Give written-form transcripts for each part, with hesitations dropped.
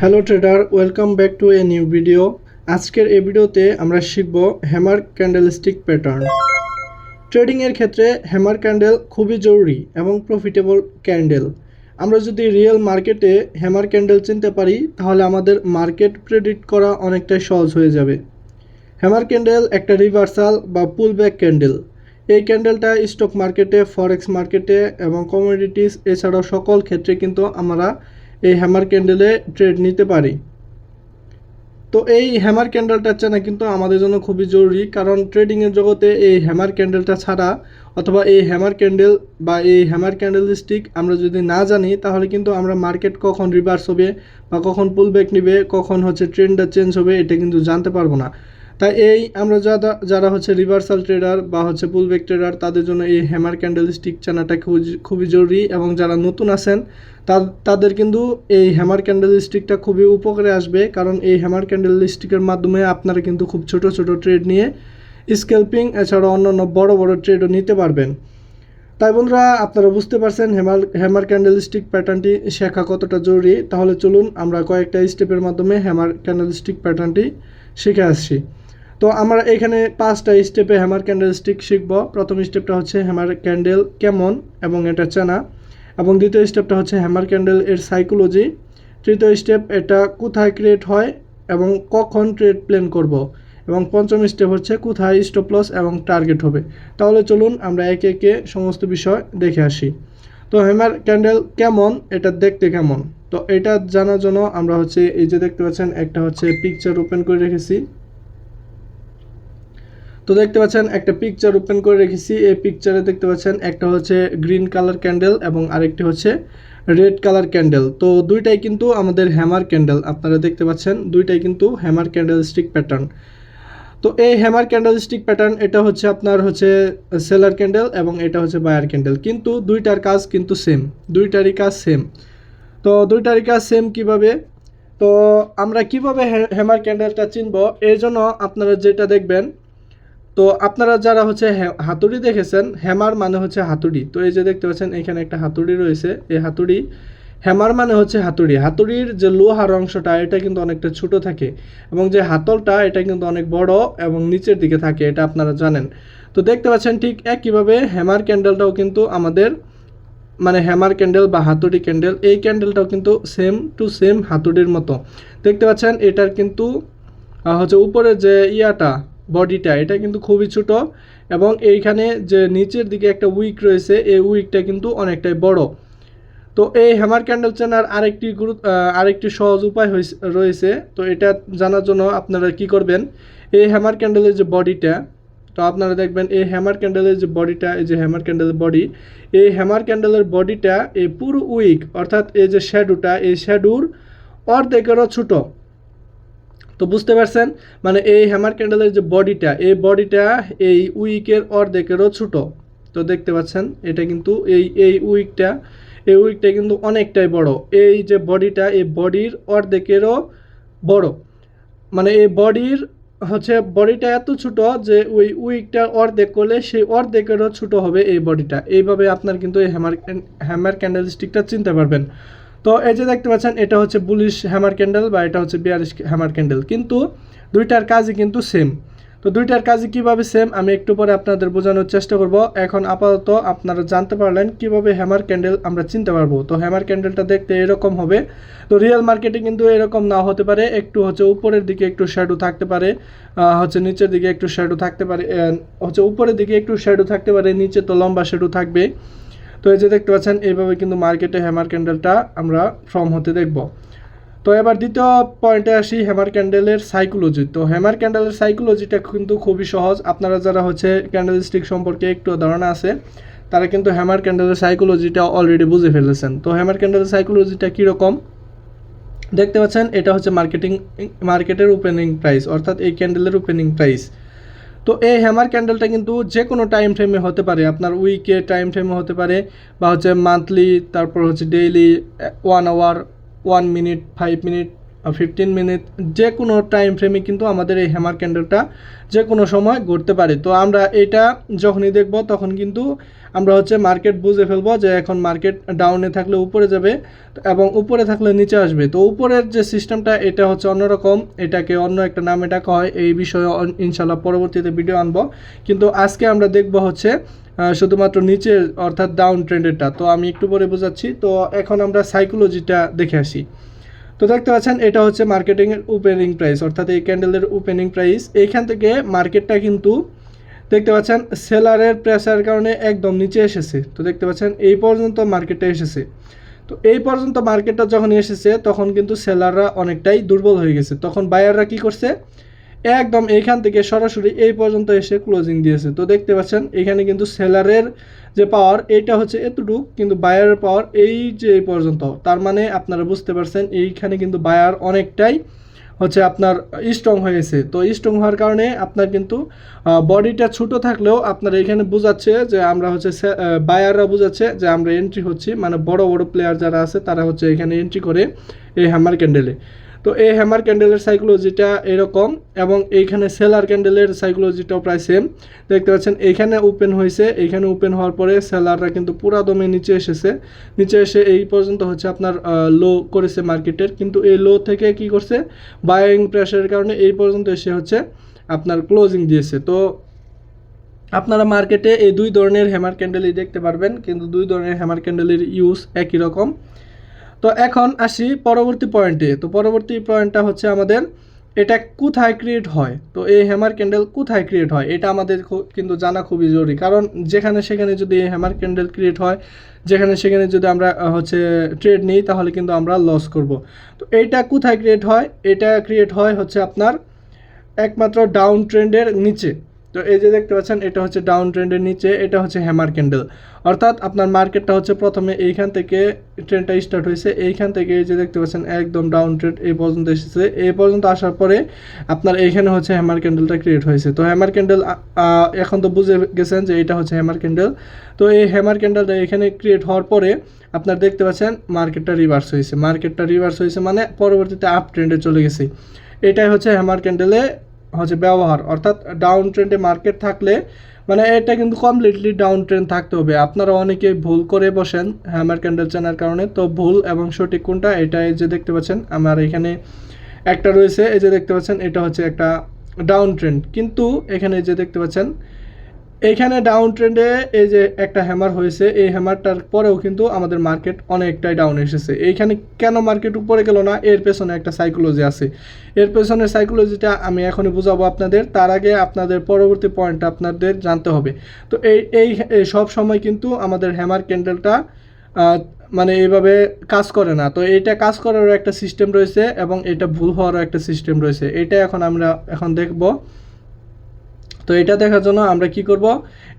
Hello trader, welcome back to a new video. আজকের এই ভিডিওতে আমরা শিখব হ্যামার ক্যান্ডেলস্টিক প্যাটার্ন। ট্রেডিংয়ের ক্ষেত্রে হ্যামার ক্যান্ডেল খুবই জরুরি এবং প্রফিটেবল ক্যান্ডেল। আমরা যদি রিয়েল মার্কেটে হ্যামার ক্যান্ডেল চিনতে পারি তাহলে আমাদের মার্কেট প্রেডিক্ট করা অনেকটাই সহজ হয়ে যাবে। হ্যামার ক্যান্ডেল একটা রিভার্সাল বা পুলব্যাক ক্যান্ডেল। এই ক্যান্ডেলটা স্টক মার্কেটে, ফরেক্স মার্কেটে এবং কমোডিটিস এছাড়াও সকল ক্ষেত্রে কিন্তু আমরা এই হ্যামার ক্যান্ডেলে ট্রেড নিতে পারি। তো এই হ্যামার ক্যান্ডেলটা চেনা কিন্তু আমাদের জন্য খুবই জরুরি, কারণ ট্রেডিংয়ের জগতে এই হ্যামার ক্যান্ডেলটা ছাড়া অথবা এই হ্যামার ক্যান্ডেল বা এই হ্যামার ক্যান্ডেল স্টিক আমরা যদি না জানি তাহলে কিন্তু আমরা মার্কেট কখন রিভার্স হবে বা কখন পুলব্যাক নেবে, কখন ট্রেন্ডটা চেঞ্জ হবে এটা কিন্তু জানতে পারবো না। তাই আমরা যারা রিভার্সাল ট্রেডার বা পুলব্যাক ট্রেডার তাদের জন্য এই হ্যামার ক্যান্ডেল স্টিক জানাটা খুবই জরুরি, এবং যারা নতুন আছেন তাদের কিন্তু এই হ্যামার ক্যান্ডেল স্টিকটা খুবই উপকারে আসবে, কারণ এই হ্যামার ক্যান্ডেল স্টিকের মাধ্যমে আপনারা কিন্তু খুব ছোট ছোট ট্রেড নিয়ে স্ক্যাল্পিং এছাড়াও অন্যান্য বড় বড় ট্রেডও নিতে পারবেন। তাই বন্ধুরা, আপনারা বুঝতে পারছেন হ্যামার ক্যান্ডেল স্টিক প্যাটার্নটি শেখা কতটা জরুরি। তাহলে চলুন আমরা কয়েকটা স্টেপের মাধ্যমে হ্যামার ক্যান্ডেল স্টিক প্যাটার্নটি শিখে আসছি। তো আমরা এখানে 5টা স্টেপে হ্যামার ক্যান্ডেল স্টিক শিখব। প্রথম স্টেপটা হচ্ছে হ্যামার ক্যান্ডেল কেমন এবং এটা চেনা, এবং দ্বিতীয় স্টেপটা হচ্ছে হ্যামার ক্যান্ডেল এর সাইকোলজি। তৃতীয় স্টেপ এটা কোথায় ক্রিয়েট হয় এবং কখন ট্রেড প্ল্যান করব, এবং পঞ্চম স্টেপ হচ্ছে কোথায় স্টপ লস এবং টার্গেট হবে। তাহলে চলুন আমরা একে একে সমস্ত বিষয় দেখে আসি। তো হ্যামার ক্যান্ডেল কেমন, এটা দেখতে কেমন, তো এটা জানার জন্য আমরা এই যে দেখতে পাচ্ছেন একটা পিকচার ওপেন করে রেখেছি। তো দেখতে পাচ্ছেন একটা পিকচার ওপেন করে রেখেছি। এই পিকচারে দেখতে পাচ্ছেন একটা গ্রিন কালার ক্যান্ডেল এবং আরেকটি রেড কালার ক্যান্ডেল। তো দুইটাই কিন্তু আমাদের হ্যামার ক্যান্ডেল, আপনারা দেখতে পাচ্ছেন দুইটাই কিন্তু হ্যামার ক্যান্ডেল স্টিক প্যাটার্ন। তো এই হ্যামার ক্যান্ডেল স্টিক প্যাটার্ন এটা আপনার সেলার ক্যান্ডেল এবং এটা বায়ার ক্যান্ডেল, কিন্তু দুইটার কাজ কিন্তু সেম, দুইটারই কাজ সেম। তো দুইটারই কাজ সেম কিভাবে, তো আমরা কিভাবে হ্যামার ক্যান্ডেলটা চিনব, এই জন্য আপনারা যেটা দেখবেন, তো আপনারা যারা হাতুড়ি দেখেছেন, হ্যামার মানে হাতুড়ি। তো এই যে দেখতে পাচ্ছেন এখানে একটা হাতুড়ি রয়েছে, এই হাতুড়ি হ্যামার মানে হাতুড়ি। হাতুড়ির যে লোহার অংশটা এটা কিন্তু অনেকটা ছোট থাকে, এবং যে হাতলটা এটা কিন্তু অনেক বড় এবং নিচের দিকে থাকে, এটা আপনারা জানেন। তো দেখতে পাচ্ছেন ঠিক একইভাবে হ্যামার ক্যান্ডেলটাও কিন্তু আমাদের হ্যামার ক্যান্ডেল বা হাতুড়ি ক্যান্ডেল, এই ক্যান্ডেলটাও কিন্তু সেম টু সেম হাতুড়ির মতো দেখতে পাচ্ছেন। এটার কিন্তু উপরের যে বডিটা এটা কিন্তু খুবই ছোট, এবং এইখানে যে নিচের দিকে একটা উইক রয়েছে এই উইকটা কিন্তু অনেকটাই বড়। তো এই হ্যামার ক্যান্ডেল চেনার আরেকটি সহজ উপায় রয়েছে। তো এটা জানার জন্য আপনারা কি করবেন, এই হ্যামার ক্যান্ডেলের যে বডিটা, তো আপনারা দেখবেন এই হ্যামার ক্যান্ডেলের যে বডিটা, এই যে হ্যামার ক্যান্ডেলের বডি, এই হ্যামার ক্যান্ডেলের বডিটা এই পুরো উইক অর্থাৎ এই যে শ্যাডোটা, এই শ্যাডোর অর্ধেকেরও ছোট। তো বুঝতে পারছেন, এই হ্যামার ক্যান্ডেলের যে বডিটা, এই বডিটা এই উইকের অর্ধেকেরও ছোট। তো দেখতে পাচ্ছেন এটা কিন্তু এই উইকটা কিন্তু অনেকটাই বড়। এই যে বডিটা, এই বডির অর্ধেকেরও বড়, এই বডিটা এত ছোট যে ওই উইকটা অর্ধেক করলে সেই অর্ধেকেরও ছোট হবে এই বডিটা। এইভাবে আপনার কিন্তু এই হ্যামার ক্যান্ডেল স্টিকটা চিনতে পারবেন। তো এই যে দেখতে পাচ্ছেন এটা বুলিশ হ্যামার ক্যান্ডেল বা এটা বিয়ারিশ হ্যামার ক্যান্ডেল, কিন্তু দুইটার কাজই কিন্তু সেম। তো দুইটার কাজই কিভাবে সেম আমি একটু পরে আপনাদের বোঝানোর চেষ্টা করব। এখন আপাতত আপনারা জানতে পারলেন কিভাবে হ্যামার ক্যান্ডেল আমরা চিনতে পারবো। তো হ্যামার ক্যান্ডেলটা দেখতে এরকম হবে। তো রিয়েল মার্কেটে কিন্তু এরকম না হতে পারে, একটু উপরের দিকে একটু শ্যাডো থাকতে পারে, নিচের দিকে একটু শ্যাডো থাকতে পারে, উপরের দিকে একটু শ্যাডো থাকতে পারে, নিচে তো লম্বা শ্যাডো থাকবে। তো এই যে দেখতে পাচ্ছেন এইভাবে কিন্তু মার্কেটে হ্যামার ক্যান্ডেলটা আমরা ফর্ম হতে দেখব। তো এবার দ্বিতীয় পয়েন্টে আসি, হ্যামার ক্যান্ডেলের সাইকোলজি। তো হ্যামার ক্যান্ডেলের সাইকোলজিটা কিন্তু খুবই সহজ। আপনারা যারা ক্যান্ডেল স্টিক সম্পর্কে একটু ধারণা আছে তারা কিন্তু হ্যামার ক্যান্ডেলের সাইকোলজিটা অলরেডি বুঝে ফেলেছেন। তো হ্যামার ক্যান্ডেলের সাইকোলজিটা কীরকম দেখতে পাচ্ছেন, এটা মার্কেটের ওপেনিং প্রাইস, অর্থাৎ এই ক্যান্ডেলের ওপেনিং প্রাইস। তো এই হ্যামার ক্যান্ডেলটা কিন্তু যে কোনো টাইম ফ্রেমে হতে পারে, আপনার উইকে টাইম ফ্রেমে হতে পারে, বা মান্থলি, তারপর daily, 1 hour, 1 minute, 5 minute, 15 minute, যে কোনো টাইম ফ্রেমে কিন্তু আমাদের এই হ্যামার ক্যান্ডেলটা যে কোনো সময় ঘটতে পারে। তো আমরা এটা যখনই দেখব তখন কিন্তু আমরা হচ্ছে মার্কেট বুঝে ফেলবো যে এখন মার্কেট ডাউনে থাকলে উপরে যাবে এবং উপরে থাকলে নিচে আসবে। তো উপরের যে সিস্টেমটা এটা হচ্ছে অন্যরকম, এটাকে অন্য একটা নামে ডাকা হয়। এই বিষয়ে ইনশাল্লাহ পরবর্তীতে ভিডিও আনবো, কিন্তু আজকে আমরা দেখব হচ্ছে শুধুমাত্র নিচের অর্থাৎ ডাউন ট্রেন্ডেরটা। তো আমি একটু পরে বোঝাচ্ছি। তো এখন আমরা সাইকোলজিটা দেখে আসি। তো দেখতে পাচ্ছেন এটা হচ্ছে মার্কেটিংয়ের ওপেনিং প্রাইস, অর্থাৎ এই ক্যান্ডেলের ওপেনিং প্রাইস। এইখান থেকে মার্কেটটা কিন্তু দেখতে পাচ্ছেন সেলারের প্রেসার কারণে একদম নিচে এসেছে। তো দেখতে পাচ্ছেন এই পর্যন্ত মার্কেটটা এসেছে। তো এই পর্যন্ত মার্কেটটা যখন এসেছে তখন কিন্তু সেলাররা অনেকটাই দুর্বল হয়ে গেছে। তখন বায়াররা কি করছে, একদম এইখান থেকে সরাসরি এই পর্যন্ত এসে ক্লোজিং দিয়েছে। তো দেখতে পাচ্ছেন এখানে কিন্তু সেলারের যে পাওয়ার এইটা হচ্ছে এতটুকু, কিন্তু বায়ারের পাওয়ার এই যে এই পর্যন্ত। তার মানে আপনারা বুঝতে পারছেন এইখানে কিন্তু বায়ার অনেকটাই হচ্ছে আপনার স্ট্রং হয়েছে। তো স্ট্রং হওয়ার কারণে আপনার কিন্তু বডিটা ছোটো থাকলেও আপনার এখানে বোঝাচ্ছে যে আমরা হচ্ছে বায়াররা বোঝাচ্ছে যে আমরা এন্ট্রি হচ্ছি, মানে বড় বড় প্লেয়ার যারা আছে তারা হচ্ছে এখানে এন্ট্রি করে এই হ্যামার ক্যান্ডেলে। তো এই হ্যামার ক্যান্ডেলের সাইকোলজিটা এরকম, এবং এইখানে সেলার ক্যান্ডেলের সাইকোলজিটাও প্রায় সেম। দেখতে পাচ্ছেন এইখানে ওপেন হয়েছে, এইখানে ওপেন হওয়ার পরে সেলাররা কিন্তু পুরা দমে নিচে এসেছে, নিচে এসে এই পর্যন্ত হচ্ছে আপনার লো করেছে মার্কেটের, কিন্তু এই লো থেকে কি করছে, বাইং প্রেশারের কারণে এই পর্যন্ত এসে হচ্ছে আপনার ক্লোজিং দিয়েছে। তো আপনারা মার্কেটে এই দুই ধরনের হ্যামার ক্যান্ডেলই দেখতে পারবেন, কিন্তু দুই ধরনের হ্যামার ক্যান্ডেলের ইউজ একই রকম। তো এখন আসি পরবর্তী পয়েন্টে। তো পরবর্তী পয়েন্টটা হচ্ছে আমাদের এটা কোথায় ক্রিয়েট হয়। তো এই হ্যামার ক্যান্ডেল কোথায় ক্রিয়েট হয় এটা আমাদের কিন্তু জানা খুবই জরুরি, কারণ যেখানে সেখানে যদি এই হ্যামার ক্যান্ডেল ক্রিয়েট হয়, যেখানে সেখানে যদি আমরা হচ্ছে ট্রেড নিই তাহলে কিন্তু আমরা লস করব। তো এইটা কোথায় ক্রিয়েট হয়, এটা ক্রিয়েট হয় হচ্ছে আপনার একমাত্র ডাউন ট্রেন্ডের নিচে। তো এই যে দেখতে পাচ্ছেন এটা হচ্ছে ডাউন ট্রেন্ডের নিচে, এটা হচ্ছে হ্যামার ক্যান্ডেল। অর্থাৎ আপনার মার্কেটটা হচ্ছে প্রথমে এইখান থেকে ট্রেন্ডটা স্টার্ট হয়েছে, এইখান থেকে এই যে দেখতে পাচ্ছেন একদম ডাউন ট্রেন্ড এই পর্যন্ত এসেছে। এই পর্যন্ত আসার পরে আপনার এইখানে হচ্ছে হ্যামার ক্যান্ডেলটা ক্রিয়েট হয়েছে। তো হ্যামার ক্যান্ডেল এখন তো বুঝে গেছেন যে এটা হচ্ছে হ্যামার ক্যান্ডেল। তো এই হ্যামার ক্যান্ডেলটা এখানে ক্রিয়েট হওয়ার পরে আপনার দেখতে পাচ্ছেন মার্কেটটা রিভার্স হয়েছে। মার্কেটটা রিভার্স হয়েছে মানে পরবর্তীতে আপ ট্রেন্ডে চলে গেছে। এটাই হচ্ছে হ্যামার ক্যান্ডেলে হচ্ছে ব্যবহার। অর্থাৎ ডাউন ট্রেন্ডে মার্কেট থাকলে মানে এটা কিন্তু কমপ্লিটলি ডাউন ট্রেন্ড থাকতে হবে। আপনারা অনেকে ভুল করে বসেন হ্যামার ক্যান্ডেল চেনার কারণে। তো ভুল এবং সঠিক কোনটা, এটা এই যে দেখতে পাচ্ছেন আমার এখানে একটা রয়েছে, এই যে দেখতে পাচ্ছেন এটা হচ্ছে একটা ডাউন ট্রেন্ড, কিন্তু এখানে যে দেখতে পাচ্ছেন এইখানে ডাউন ট্রেন্ডে এই যে একটা হ্যামার হয়েছে, এই হ্যামারটার পরেও কিন্তু আমাদের মার্কেট অনেকটাই ডাউন এসেছে। এইখানে কেন মার্কেট উপরে গেল না, এর পেছনে একটা সাইকোলজি আছে। এর পেছনের সাইকোলজিটা আমি এখনই বুঝাবো আপনাদের, তার আগে আপনাদের পরবর্তী পয়েন্টটা আপনাদের জানতে হবে। তো এই সব সময় কিন্তু আমাদের হ্যামার ক্যান্ডেলটা মানে এইভাবে কাজ করে না। তো এইটা কাজ করারও একটা সিস্টেম রয়েছে এবং এটা ভুল হওয়ারও একটা সিস্টেম রয়েছে। এটা আমরা এখন দেখব। তো এটা দেখার জন্য আমরা কি করব,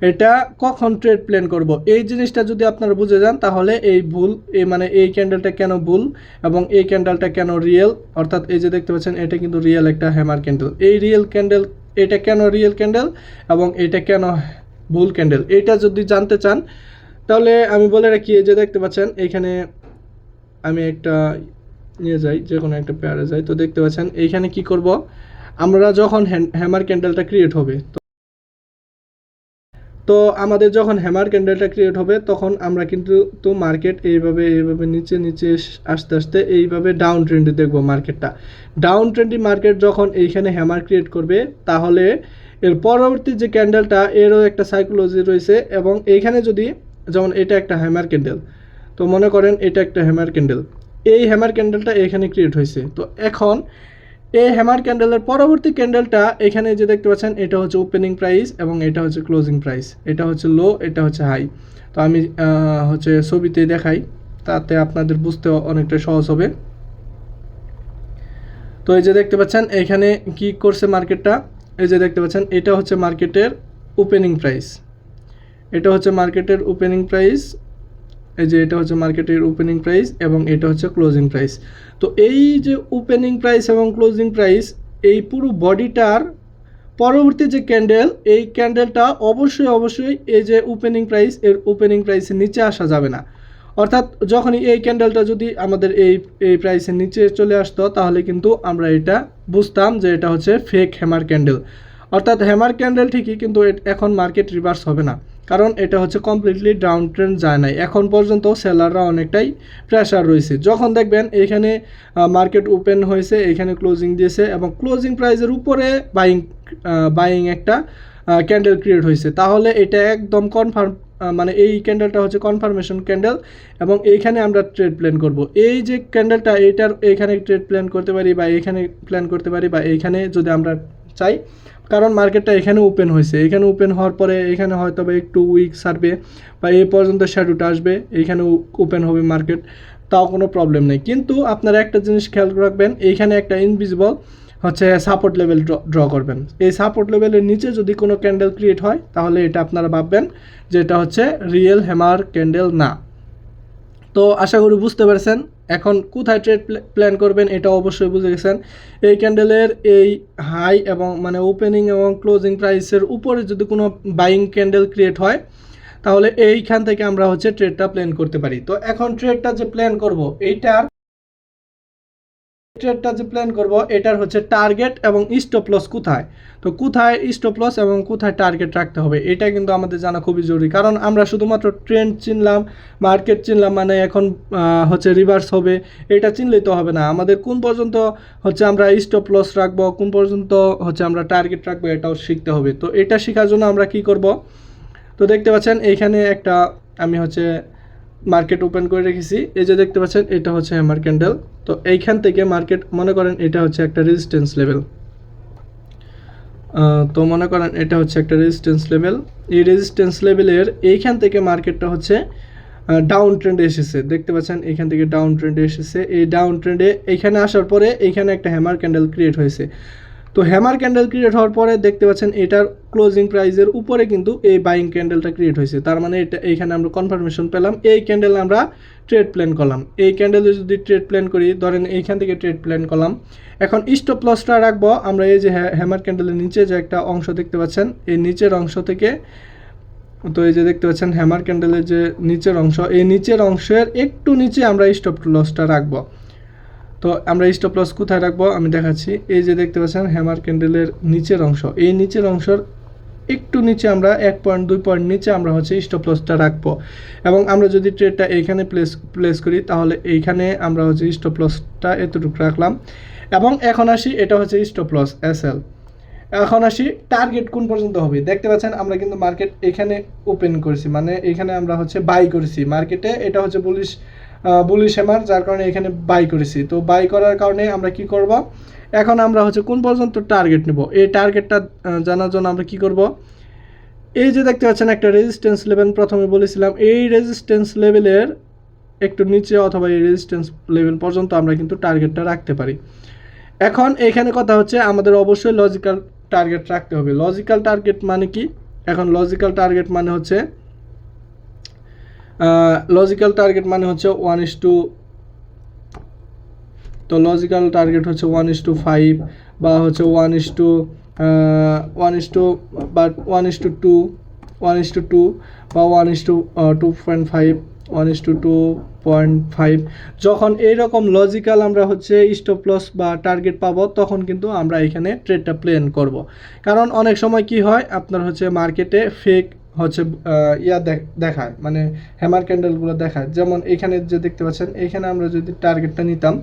এটা কখন ট্রেড প্ল্যান করব, এই জিনিসটা যদি আপনারা বুঝে যান তাহলে এই ভুল মানে এই ক্যান্ডেলটা কেন ভুল এবং এই ক্যান্ডেলটা কেন রিয়েল, অর্থাৎ এই যে দেখতে পাচ্ছেন এটা কিন্তু রিয়েল একটা হ্যামার ক্যান্ডেল। এই রিয়েল ক্যান্ডেল এটা কেন রিয়েল ক্যান্ডেল এবং এটা কেন ভুল ক্যান্ডেল, এটা যদি জানতে চান তাহলে আমি বলে রাখি, এই যে দেখতে পাচ্ছেন এইখানে আমি একটা নিয়ে যাই, যে কোনো একটা পেয়ারে যাই। তো দেখতে পাচ্ছেন এইখানে কি করব, আমরা যখন হ্যামার ক্যান্ডেলটা ক্রিয়েট হবে, তো আমাদের যখন হ্যামার ক্যান্ডেলটা ক্রিয়েট হবে তখন আমরা কিন্তু মার্কেট এইভাবে নিচে নিচে আস্তে আস্তে এইভাবে ডাউন ট্রেন্ডে দেখব মার্কেটটা। ডাউন ট্রেন্ডি মার্কেট যখন এইখানে হ্যামার ক্রিয়েট করবে তাহলে এর পরবর্তী যে ক্যান্ডেলটা এরও একটা সাইকোলজি রয়েছে, এবং এইখানে যদি যেমন এটা একটা হ্যামার ক্যান্ডেল, তো মনে করেন এটা একটা হ্যামার ক্যান্ডেল, এই হ্যামার ক্যান্ডেলটা এখানে ক্রিয়েট হয়েছে। তো এখন এই হ্যামার ক্যান্ডেলের পরবর্তী ক্যান্ডেলটা এখানে যে দেখতে পাচ্ছেন এটা হচ্ছে ওপেনিং প্রাইস এবং এটা হচ্ছে ক্লোজিং প্রাইস, এটা হচ্ছে লো, এটা হচ্ছে হাই। তো আমি হচ্ছে ছবিতে দেখাই, তাতে আপনাদের বুঝতে অনেকটা সহজ হবে। তো এই যে দেখতে পাচ্ছেন এখানে কি করছে মার্কেটটা, এই যে দেখতে পাচ্ছেন এটা হচ্ছে মার্কেটের ওপেনিং প্রাইস, এটা হচ্ছে মার্কেটের ওপেনিং প্রাইস, এই যে এটা হচ্ছে মার্কেটের ওপেনিং প্রাইস এবং এটা হচ্ছে ক্লোজিং প্রাইস। তো এই যে ওপেনিং প্রাইস এবং ক্লোজিং প্রাইস, এই পুরো বডিটার পরবর্তী যে ক্যান্ডেল, এই ক্যান্ডেলটা অবশ্যই এই যে ওপেনিং প্রাইস এর ওপেনিং প্রাইসের নিচে আসা যাবে না। অর্থাৎ যখনই এই ক্যান্ডেলটা যদি আমাদের এই প্রাইসের নিচে চলে আসতো তাহলে কিন্তু আমরা এটা বুঝতাম যে এটা হচ্ছে ফেক হ্যামার ক্যান্ডেল। অর্থাৎ হ্যামার ক্যান্ডেল ঠিকই, কিন্তু এখন মার্কেট রিভার্স হবে না, কারণ এটা হচ্ছে কমপ্লিটলি ডাউন ট্রেন্ড যায় নাই এখন পর্যন্ত। সেলাররা অনেকটাই প্রেশার রয়েছে। যখন দেখবেন এইখানে মার্কেট ওপেন হয়েছে, এইখানে ক্লোজিং দিয়েছে এবং ক্লোজিং প্রাইসের উপরে বাইং একটা ক্যান্ডেল ক্রিয়েট হয়েছে, তাহলে এটা একদম কনফার্ম, মানে এই ক্যান্ডেলটা হচ্ছে কনফার্মেশন ক্যান্ডেল এবং এইখানে আমরা ট্রেড প্ল্যান করব। এই যে ক্যান্ডেলটা এইটার এইখানে ট্রেড প্ল্যান করতে পারি বা এইখানে প্ল্যান করতে পারি বা এইখানে যদি আমরা চাই, কারণ মার্কেটটা এখানে ওপেন হয়েছে, এখানে ওপেন হওয়ার পরে এখানে হয়তো বা একটু উইক সারবে বা এই পর্যন্ত শ্যাডোটা আসবে, এইখানে ওপেন হবে মার্কেট, তাও কোনো প্রবলেম নেই। কিন্তু আপনারা একটা জিনিস খেয়াল রাখবেন, এইখানে একটা ইনভিজিবল হচ্ছে সাপোর্ট লেভেল ড্র করবেন। এই সাপোর্ট লেভেলের নিচে যদি কোনো ক্যান্ডেল ক্রিয়েট হয় তাহলে এটা আপনারা ভাববেন যে এটা হচ্ছে রিয়েল হ্যামার ক্যান্ডেল না। তো আশা করি বুঝতে পারছেন। এখন কোথায় ট্রেড প্ল্যান করবেন এটা অবশ্যই বুঝে গেছেন। এই ক্যান্ডেলের এই হাই এবং মানে ওপেনিং এবং ক্লোজিং প্রাইসের উপরে যদি কোনো বাইং ক্যান্ডেল ক্রিয়েট হয় তাহলে এইখান থেকে আমরা হচ্ছে ট্রেডটা প্ল্যান করতে পারি। তো এখন ট্রেডটা যে প্ল্যান করব এটার হচ্ছে টার্গেট এবং স্টপ লস কোথায়, তো কোথায় স্টপ লস এবং কোথায় টার্গেট রাখতে হবে এটা কিন্তু আমাদের জানা খুবই জরুরি। কারণ আমরা শুধুমাত্র ট্রেন্ড চিনলাম, মার্কেট চিনলাম, মানে এখন হচ্ছে রিভার্স হবে এটা চিনলেই তো হবে না। আমাদের কোন পর্যন্ত হচ্ছে আমরা স্টপ লস রাখবো, কোন পর্যন্ত হচ্ছে আমরা টার্গেট রাখবো এটাও শিখতে হবে। তো এটা শেখার জন্য আমরা কি করব, তো দেখতে পাচ্ছেন এইখানে একটা আমি হচ্ছে মার্কেট ওপেন করে রেখেছি। এই যে দেখতে পাচ্ছেন এটা হচ্ছে হ্যামার ক্যান্ডেল। তো এইখান থেকে মার্কেট মনে করেন এটা হচ্ছে একটা রেজিস্ট্যান্স লেভেল, তো মনে করেন এটা হচ্ছে একটা রেজিস্ট্যান্স লেভেল। এই রেজিস্ট্যান্স লেভেলের এইখান থেকে মার্কেটটা হচ্ছে ডাউন ট্রেন্ডে এসেছে, দেখতে পাচ্ছেন এইখান থেকে ডাউন ট্রেন্ডে এসেছে। এই ডাউন ট্রেন্ডে এইখানে আসার পরে এইখানে একটা হ্যামার ক্যান্ডেল ক্রিয়েট হয়েছে। তো হ্যামার ক্যান্ডেল ক্রিয়েট হওয়ার পরে দেখতে পাচ্ছেন এটার ক্লোজিং প্রাইসের উপরে কিন্তু এই বাইং ক্যান্ডেলটা ক্রিয়েট হয়েছে, তার মানে এটা এইখানে আমরা কনফার্মেশন পেলাম। এই ক্যান্ডেল আমরা ট্রেড প্ল্যান করলাম। এই ক্যান্ডেলে যদি ট্রেড প্ল্যান করি, ধরেন এইখান থেকে ট্রেড প্ল্যান করলাম। এখন স্টপ লসটা রাখবো আমরা এই যে হ্যামার ক্যান্ডেলের নিচে যে একটা অংশ দেখতে পাচ্ছেন, এই নিচের অংশ থেকে, তো এই যে দেখতে পাচ্ছেন হ্যামার ক্যান্ডেলের যে নিচের অংশ, এই নিচের অংশের একটু নিচে আমরা স্টপ লসটা রাখবো। তো আমরা স্টপ লস কোথায় রাখবো আমি দেখাচ্ছি। এই যে দেখতে পাচ্ছেন হ্যামার ক্যান্ডেলের নিচের অংশ, এই নিচের অংশের একটু নিচে আমরা 1 পয়েন্ট 2 পয়েন্ট নিচে আমরা হচ্ছে স্টপ লসটা রাখবো। এবং আমরা যদি ট্রেডটা এইখানে প্লেস করি তাহলে এইখানে আমরা হচ্ছে স্টপ লসটা এতটুকু রাখলাম। এবং এখন আসি, এটা হচ্ছে স্টপ লস SL। এখন আসি টার্গেট কোন পর্যন্ত হবে। দেখতে পাচ্ছেন আমরা কিন্তু মার্কেট এখানে ওপেন করেছি, মানে এখানে আমরা হচ্ছে বাই করেছি মার্কেটে, এটা হচ্ছে বুলিশ হ্যামার, যার কারণে এখানে বাই করেছি। তো বাই করার কারণে আমরা কি করব, এখন আমরা হচ্ছে কোন পর্যন্ত টার্গেট নেব, এই টার্গেটটা জানার জন্য আমরা কি করব, এই যে দেখতে পাচ্ছেন একটা রেজিস্ট্যান্স লেভেল প্রথমে বলেছিলাম, এই রেজিস্ট্যান্স লেভেলের একটু নিচে অথবা এই রেজিস্ট্যান্স লেভেল পর্যন্ত আমরা কিন্তু টার্গেটটা রাখতে পারি। এখন এখানে কথা হচ্ছে আমাদের অবশ্যই লজিক্যাল টার্গেট রাখতে হবে। লজিক্যাল টার্গেট মানে কি, এখন লজিক্যাল টার্গেট মানে হচ্ছে 1:, তো লজিক্যাল টার্গেট হচ্ছে 1:5 বা হচ্ছে 1:2 বা 1:2 বা 1:2.5 1:2.5। যখন এইরকম লজিক্যাল আমরা হচ্ছে স্টপ লস বা টার্গেট পাবো তখন কিন্তু আমরা এখানে ট্রেডটা প্ল্যান করব। কারণ অনেক সময় কি হয় আপনার হচ্ছে মার্কেটে ফেক হচ্ছে দেখায়, মানে হ্যামার ক্যান্ডেলগুলো দেখায়। যেমন এখানে যে দেখতে পাচ্ছেন, এইখানে আমরা যদি টার্গেটটা নিতাম,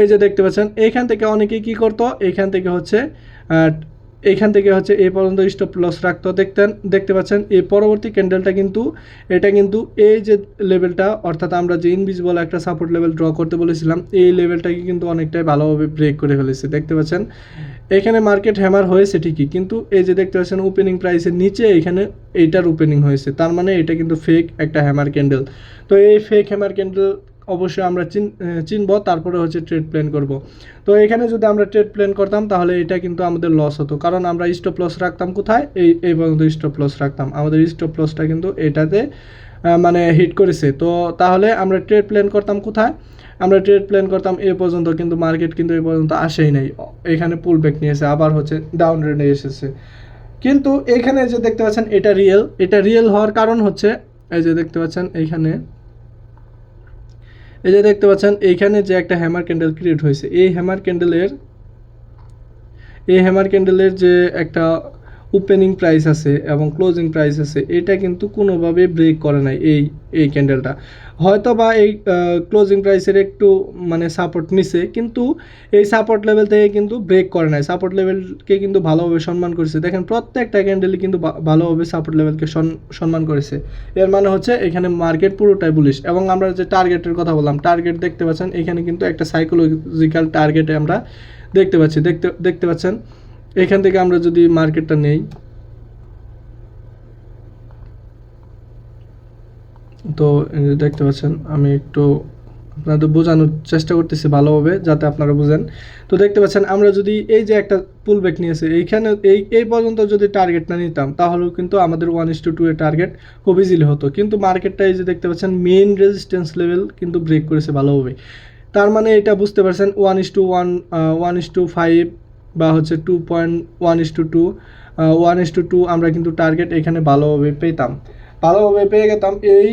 এই যে দেখতে পাচ্ছেন এইখান থেকে অনেকেই কি করতো, এইখান থেকে হচ্ছে এই পর্যন্ত স্টপ লস রাখতো। দেখতে পাচ্ছেন এই পরবর্তী ক্যান্ডেলটা কিন্তু এটা কিন্তু এই যে লেভেলটা, অর্থাৎ আমরা যে ইনভিজিবল একটা সাপোর্ট লেভেল ড্র করতে বলেছিলাম, এই লেভেলটাকে কিন্তু অনেকটাই ভালোভাবে ব্রেক করে ফেলেছে। দেখতে পাচ্ছেন এখানে মার্কেট হ্যামার হয়েছে ঠিকই, কিন্তু এই যে দেখতে পাচ্ছেন ওপেনিং প্রাইসের নিচে এখানে এইটার ওপেনিং হয়েছে, তার মানে এটা কিন্তু ফেক একটা হ্যামার ক্যান্ডেল। তো এই ফেক হ্যামার ক্যান্ডেল অবশ্যই আমরা চিনব, তারপরে হচ্ছে ট্রেড প্ল্যান করব। তো এখানে যদি আমরা ট্রেড প্ল্যান করতাম তাহলে এটা কিন্তু আমাদের লস হতো, কারণ আমরা স্টপ লস রাখতাম কোথায়, এই পর্যন্ত স্টপ লস রাখতাম। আমাদের স্টপ লসটা কিন্তু এটাতে মানে হিট করেছে। তো তাহলে আমরা ট্রেড প্ল্যান করতাম কোথায়, আমরা ট্রেড প্ল্যান করতাম এ পর্যন্ত, কিন্তু মার্কেট কিন্তু এই পর্যন্ত আসেই নাই, এখানে পুল ব্যাক নিয়েছে, আবার হচ্ছে ডাউন রেন্ডে এসেছে। কিন্তু এখানে যে দেখতে পাচ্ছেন এটা রিয়েল হওয়ার কারণ হচ্ছে এই যে দেখতে পাচ্ছেন এইখানে এই যে দেখতে পাচ্ছেন এইখানে যে একটা হ্যামার ক্যান্ডেল ক্রিয়েট হয়েছে, এই হ্যামার ক্যান্ডেলের যে একটা ওপেনিং প্রাইস আছে এবং ক্লোজিং প্রাইস আছে, এটা কিন্তু কোনোভাবে ব্রেক করে নাই এই ক্যান্ডেলটা। হয়তো বা এই ক্লোজিং প্রাইসের একটু মানে সাপোর্ট নিছে, কিন্তু এই সাপোর্ট লেভেল থেকে কিন্তু ব্রেক করে নাই, সাপোর্ট লেভেলকে কিন্তু ভালোভাবে সম্মান করেছে। দেখেন প্রত্যেকটা ক্যান্ডেলই কিন্তু ভালোভাবে সাপোর্ট লেভেলকে সম্মান করেছে। এর মানে হচ্ছে এখানে মার্কেট পুরোটাই বুলিশ। এবং আমরা যে টার্গেটের কথা বললাম, টার্গেট দেখতে পাচ্ছেন এখানে কিন্তু একটা সাইকোলজিক্যাল টার্গেটে আমরা দেখতে পাচ্ছেন। এখান থেকে আমরা যদি মার্কেটটা নেই, তো দেখতে পাচ্ছেন আমি একটু আপনাদের বোঝানোর চেষ্টা করতেছি ভালোভাবে যাতে আপনারা বুঝেন। তো দেখতে পাচ্ছেন আমরা যদি এই যে একটা পুল ব্যাক নিয়েছে এইখানে এই পর্যন্ত যদি টার্গেট না নিতাম, তাহলেও কিন্তু আমাদের 1:2 এর টার্গেট খুব ইজিলি হতো। কিন্তু মার্কেটটা এই যে দেখতে পাচ্ছেন মেইন রেজিস্ট্যান্স লেভেল কিন্তু ব্রেক করেছে ভালোভাবে। তার মানে এটা বুঝতে পারছেন 1:1, 1:5 বা হচ্ছে 2.1:2, 1:2 আমরা কিন্তু টার্গেট এখানে ভালোভাবে পেয়ে যেতাম এই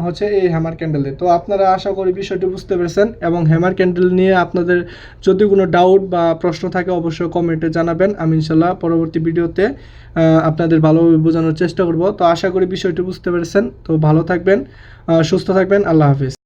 হচ্ছে এই হ্যামার ক্যান্ডেলে। তো আপনারা আশা করি বিষয়টি বুঝতে পেরেছেন, এবং হ্যামার ক্যান্ডেল নিয়ে আপনাদের যদি কোনো ডাউট বা প্রশ্ন থাকে অবশ্যই কমেন্টে জানাবেন। আমি ইনশাল্লাহ পরবর্তী ভিডিওতে আপনাদের ভালোভাবে বোঝানোর চেষ্টা করব। তো আশা করি বিষয়টি বুঝতে পেরেছেন। তো ভালো থাকবেন, সুস্থ থাকবেন। আল্লাহ হাফিজ।